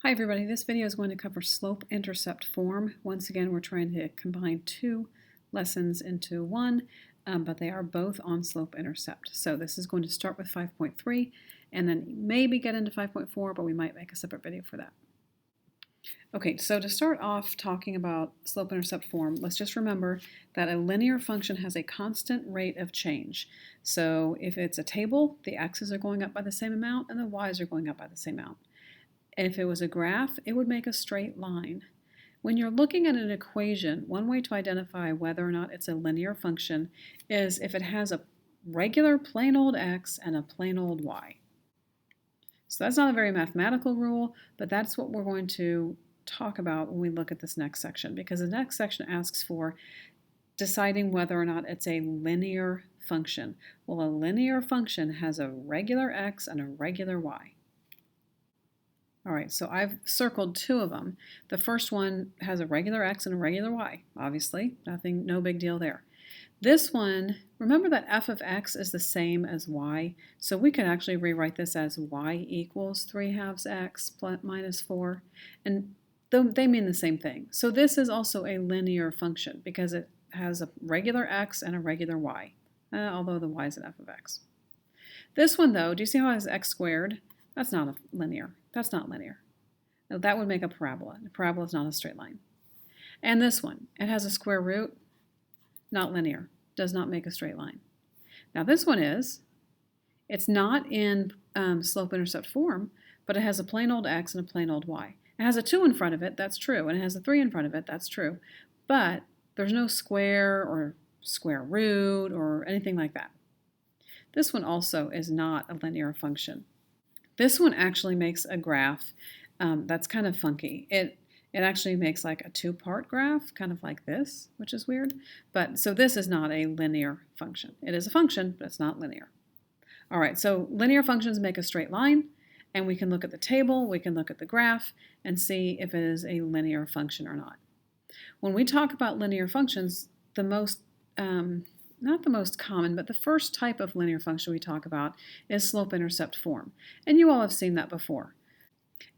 Hi everybody, this video is going to cover slope-intercept form. Once again, we're trying to combine two lessons into one, but they are both on slope-intercept. So this is going to start with 5.3 and then maybe get into 5.4, but we might make a separate video for that. Okay, so to start off talking about slope-intercept form, let's just remember that a linear function has a constant rate of change. So if it's a table, the x's are going up by the same amount and the y's are going up by the same amount. If it was a graph, it would make a straight line. When you're looking at an equation, one way to identify whether or not it's a linear function is if it has a regular plain old x and a plain old y. So that's not a very mathematical rule, but that's what we're going to talk about when we look at this next section, because the next section asks for deciding whether or not it's a linear function. Well, a linear function has a regular x and a regular y. All right, so I've circled two of them. The first one has a regular x and a regular y, obviously. No big deal there. This one, remember that f of x is the same as y, so we could actually rewrite this as y equals 3/2 x minus 4, and they mean the same thing. So this is also a linear function because it has a regular x and a regular y, although the y is an f of x. This one, though, do you see how it has x squared? That's not linear. That's not linear. Now, that would make a parabola. A parabola is not a straight line. And this one, it has a square root, not linear, does not make a straight line. Now this one it's not in slope-intercept form, but it has a plain old x and a plain old y. It has a 2 in front of it, that's true, and it has a 3 in front of it, that's true, but there's no square or square root or anything like that. This one also is not a linear function. This one actually makes a graph that's kind of funky. It actually makes like a two-part graph, kind of like this, which is weird. But so this is not a linear function. It is a function, but it's not linear. All right, so linear functions make a straight line, and we can look at the table, we can look at the graph, and see if it is a linear function or not. When we talk about linear functions, the most not the most common, but the first type of linear function we talk about is slope-intercept form. And you all have seen that before.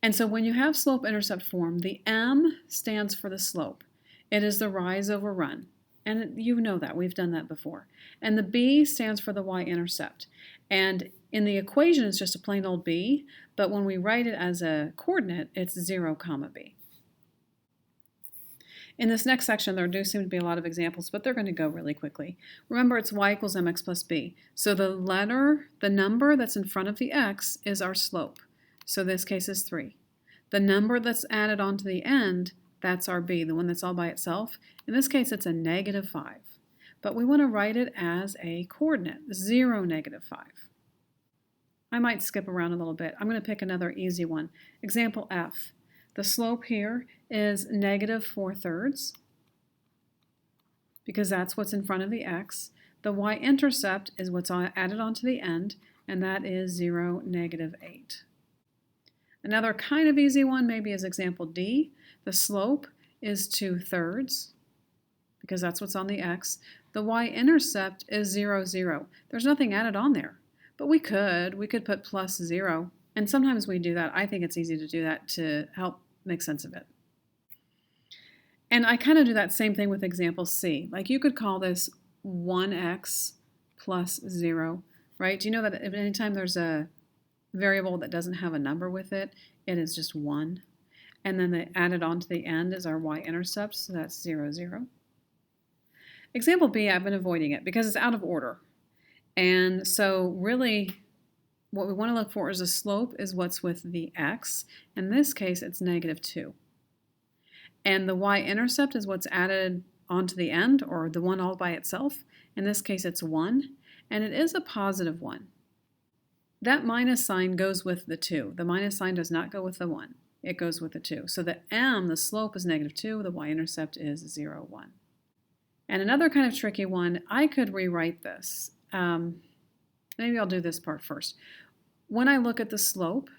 And so when you have slope-intercept form, the m stands for the slope. It is the rise over run. And you know that. We've done that before. And the b stands for the y-intercept. And in the equation, it's just a plain old b, but when we write it as a coordinate, it's 0, b. In this next section, there do seem to be a lot of examples, but they're going to go really quickly. Remember, it's y equals mx plus b. So the number that's in front of the x is our slope. So this case is 3. The number that's added onto the end, that's our b, the one that's all by itself. In this case, it's a -5. But we want to write it as a coordinate, 0, -5. I might skip around a little bit. I'm going to pick another easy one. Example F. The slope here is -4/3 because that's what's in front of the x. The y-intercept is what's added onto the end, and that is 0, -8. Another kind of easy one maybe is example D. The slope is 2/3 because that's what's on the x. The y-intercept is 0, 0. There's nothing added on there, but we could put plus 0. And sometimes we do that. I think it's easy to do that to help make sense of it. And I kind of do that same thing with example C. Like you could call this 1x plus 0, right? Do you know that if anytime there's a variable that doesn't have a number with it, it is just 1. And then the added on to the end is our y-intercept, so that's 0, 0. Example B, I've been avoiding it because it's out of order. And so really, what we want to look for is the slope is what's with the x. In this case, it's -2. And the y-intercept is what's added onto the end, or the one all by itself. In this case, it's 1, and it is a positive 1. That minus sign goes with the 2. The minus sign does not go with the 1. It goes with the 2. So the m, the slope, is -2. The y-intercept is 0, 1. And another kind of tricky one, I could rewrite this. Maybe I'll do this part first. When I look at the slope,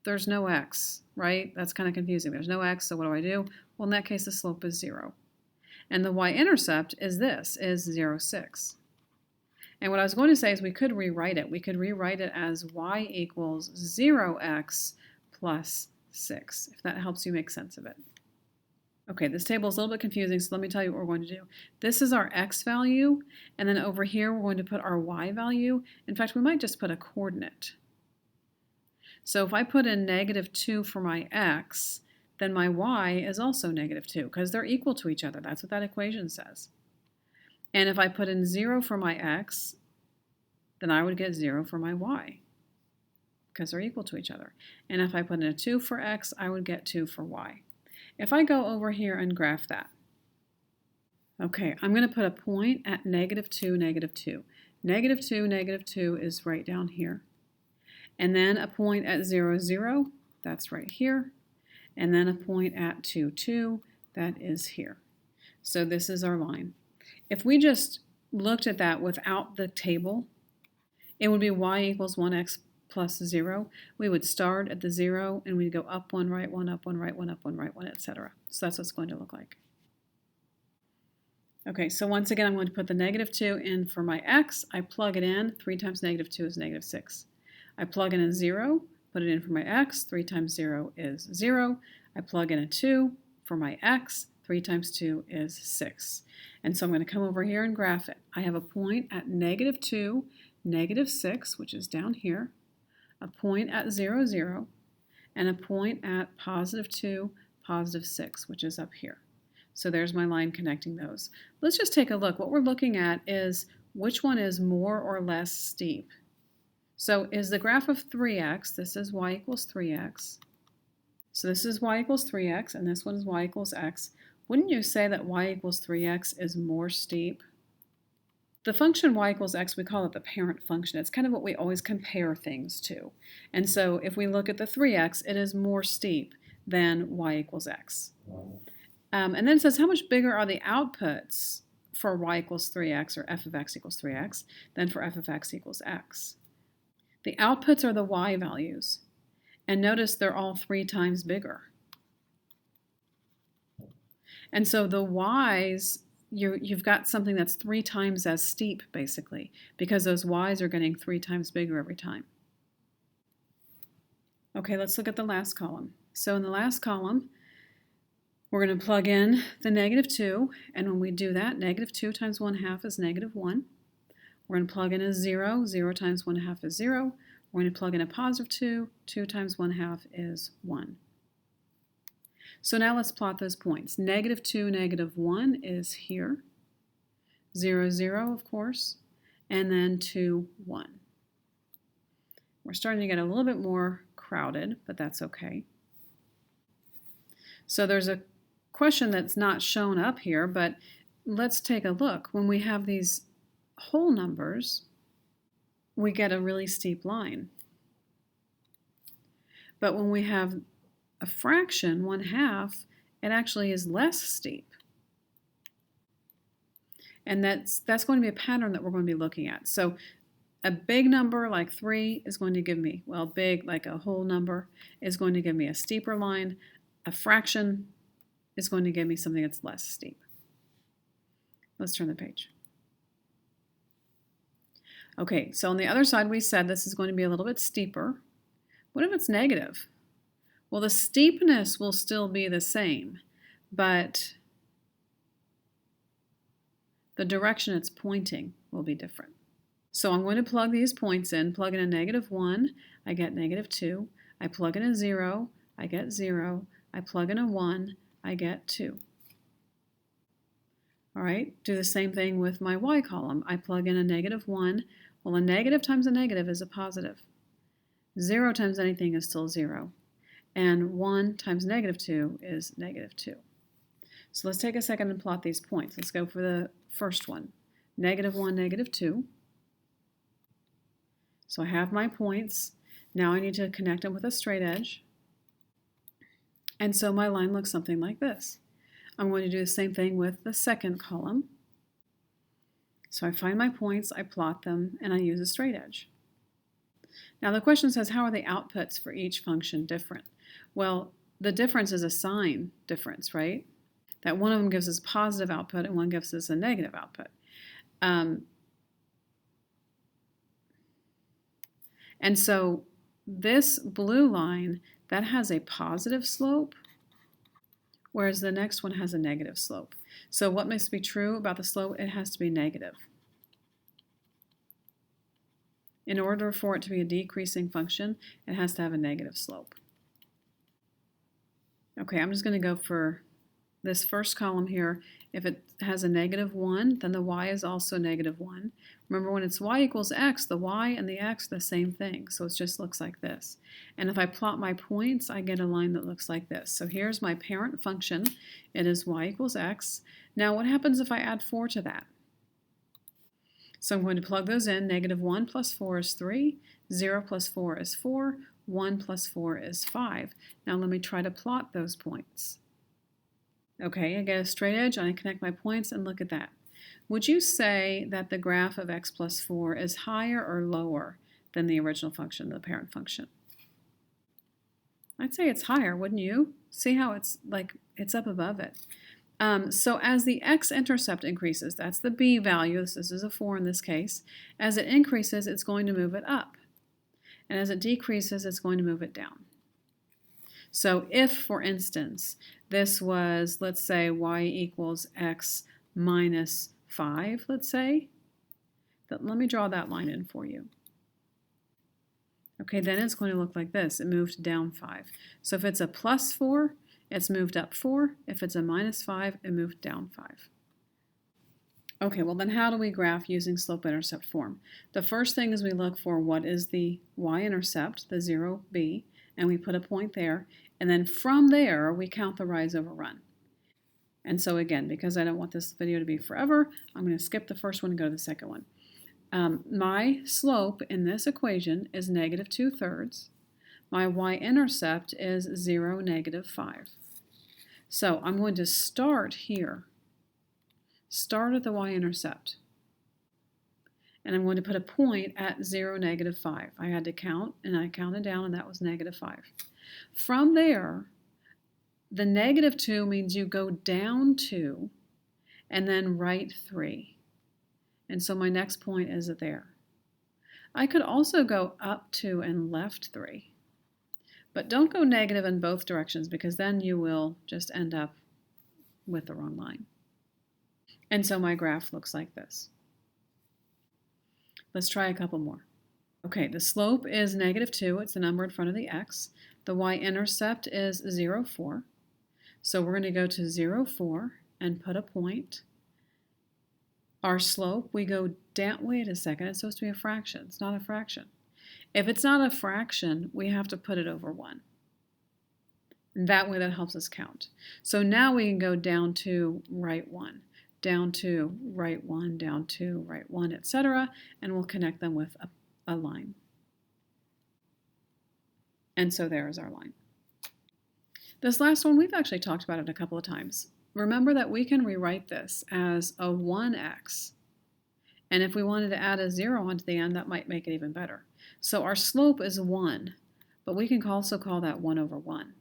there's no x, right? That's kind of confusing. There's no x, so what do? Well, in that case, the slope is 0. And the y-intercept is 0, 6. And what I was going to say is we could rewrite it. We could rewrite it as y equals 0x plus 6, if that helps you make sense of it. Okay, this table is a little bit confusing, so let me tell you what we're going to do. This is our x value, and then over here we're going to put our y value. In fact, we might just put a coordinate. So if I put in -2 for my x, then my y is also -2 because they're equal to each other. That's what that equation says. And if I put in 0 for my x, then I would get 0 for my y because they're equal to each other. And if I put in a 2 for x, I would get 2 for y. If I go over here and graph that, okay, I'm going to put a point at -2, -2. -2, -2 is right down here. And then a point at 0, 0, that's right here. And then a point at 2, 2, that is here. So this is our line. If we just looked at that without the table, it would be y equals 1x plus 0. We would start at the 0 and we'd go up 1, right 1, up 1, right 1, up 1, right 1, etc. So that's what it's going to look like. Okay, so once again, I'm going to put the -2 in for my x. I plug it in. 3 times -2 is -6. I plug in a 0, put it in for my x. 3 times 0 is 0. I plug in a 2 for my x. 3 times 2 is 6. And so I'm going to come over here and graph it. I have a point at -2, -6, which is down here, a point at 0, 0, and a point at +2, +6, which is up here. So there's my line connecting those. Let's just take a look. What we're looking at is which one is more or less steep. So is the graph of 3x, this is y equals 3x. So this is y equals 3x, and this one is y equals x. Wouldn't you say that y equals 3x is more steep? The function y equals x, we call it the parent function. It's kind of what we always compare things to. And so if we look at the 3x, it is more steep than y equals x. And then it says how much bigger are the outputs for y equals 3x or f of x equals 3x than for f of x equals x. The outputs are the y values. And notice they're all 3 times bigger. And so the y's, you've got something that's 3 times as steep, basically, because those y's are getting 3 times bigger every time. Okay, let's look at the last column. So in the last column, we're going to plug in the -2, and when we do that, -2 times 1/2 is -1. We're going to plug in a 0, 0 times 1/2 is 0. We're going to plug in a +2, 2 times 1/2 is 1. So now let's plot those points. -2, -1 is here. 0, 0, of course, and then 2, 1. We're starting to get a little bit more crowded, but that's okay. So there's a question that's not shown up here, but let's take a look. When we have these whole numbers, we get a really steep line. But when we have a fraction, 1/2, it actually is less steep. And that's going to be a pattern that we're going to be looking at. So a big number like 3 is going to give me, well, big like a whole number is going to give me a steeper line. A fraction is going to give me something that's less steep. Let's turn the page. Okay, so on the other side we said this is going to be a little bit steeper. What if it's negative? Well, the steepness will still be the same, but the direction it's pointing will be different. So I'm going to plug these points in. Plug in a -1, I get -2. I plug in a 0, I get 0. I plug in a 1, I get 2. All right, do the same thing with my y column. I plug in a -1. Well, a negative times a negative is a positive. 0 times anything is still 0. And 1 times -2 is -2. So let's take a second and plot these points. Let's go for the first one. -1, -2. So I have my points. Now I need to connect them with a straight edge. And so my line looks something like this. I'm going to do the same thing with the second column. So I find my points, I plot them, and I use a straight edge. Now the question says, how are the outputs for each function different? Well, the difference is a sign difference, right? That one of them gives us positive output and one gives us a negative output. And so this blue line that has a positive slope, whereas the next one has a negative slope. So what must be true about the slope? It has to be negative. In order for it to be a decreasing function, it has to have a negative slope. Okay, I'm just going to go for this first column here. If it has a -1, then the y is also -1. Remember, when it's y equals x, the y and the x are the same thing, so it just looks like this. And if I plot my points, I get a line that looks like this. So here's my parent function. It is y equals x. Now what happens if I add 4 to that? So I'm going to plug those in. -1 plus 4 is 3. 0 plus 4 is 4. 1 plus 4 is 5. Now let me try to plot those points. Okay, I get a straight edge and I connect my points, and look at that. Would you say that the graph of x plus 4 is higher or lower than the original function, the parent function? I'd say it's higher, wouldn't you? See how it's like it's up above it. So as the x-intercept increases, that's the b value, this is a 4 in this case, as it increases, it's going to move it up. And as it decreases, it's going to move it down. So if, for instance, this was, let's say, y equals x minus 5, let's say, let me draw that line in for you. Okay, then it's going to look like this. It moved down 5. So if it's a plus 4, it's moved up 4. If it's a minus 5, it moved down 5. Okay, well then how do we graph using slope-intercept form? The first thing is we look for what is the y-intercept, the 0, b, and we put a point there. And then from there, we count the rise over run. And so again, because I don't want this video to be forever, I'm going to skip the first one and go to the second one. My slope in this equation is -2/3. My y-intercept is 0, -5. So I'm going to start here. Start at the y-intercept. And I'm going to put a point at 0, -5. I had to count, and I counted down, and that was -5. From there, the -2 means you go down 2 and then right 3. And so my next point is there. I could also go up 2 and left 3. But don't go negative in both directions, because then you will just end up with the wrong line. And so my graph looks like this. Let's try a couple more. Okay, the slope is -2. It's the number in front of the x. The y-intercept is 0, 4. So we're going to go to 0, 4 and put a point. Our slope, we go down. Wait a second, it's supposed to be a fraction. It's not a fraction. If it's not a fraction, we have to put it over 1. And that way that helps us count. So now we can go down 2, right 1. Down 2, right 1, down 2, right 1, etc. And we'll connect them with a line. And so there is our line. This last one, we've actually talked about it a couple of times. Remember that we can rewrite this as a 1x. And if we wanted to add a 0 onto the end, that might make it even better. So our slope is 1, but we can also call that 1 over 1.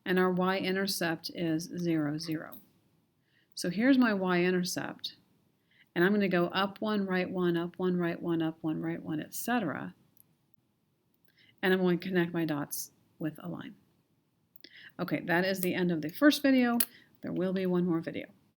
And our y-intercept is 0, 0. So here's my y-intercept. And I'm going to go up 1, right 1, up 1, right 1, up 1, right 1, etc. And I'm going to connect my dots with a line. Okay, that is the end of the first video. There will be one more video.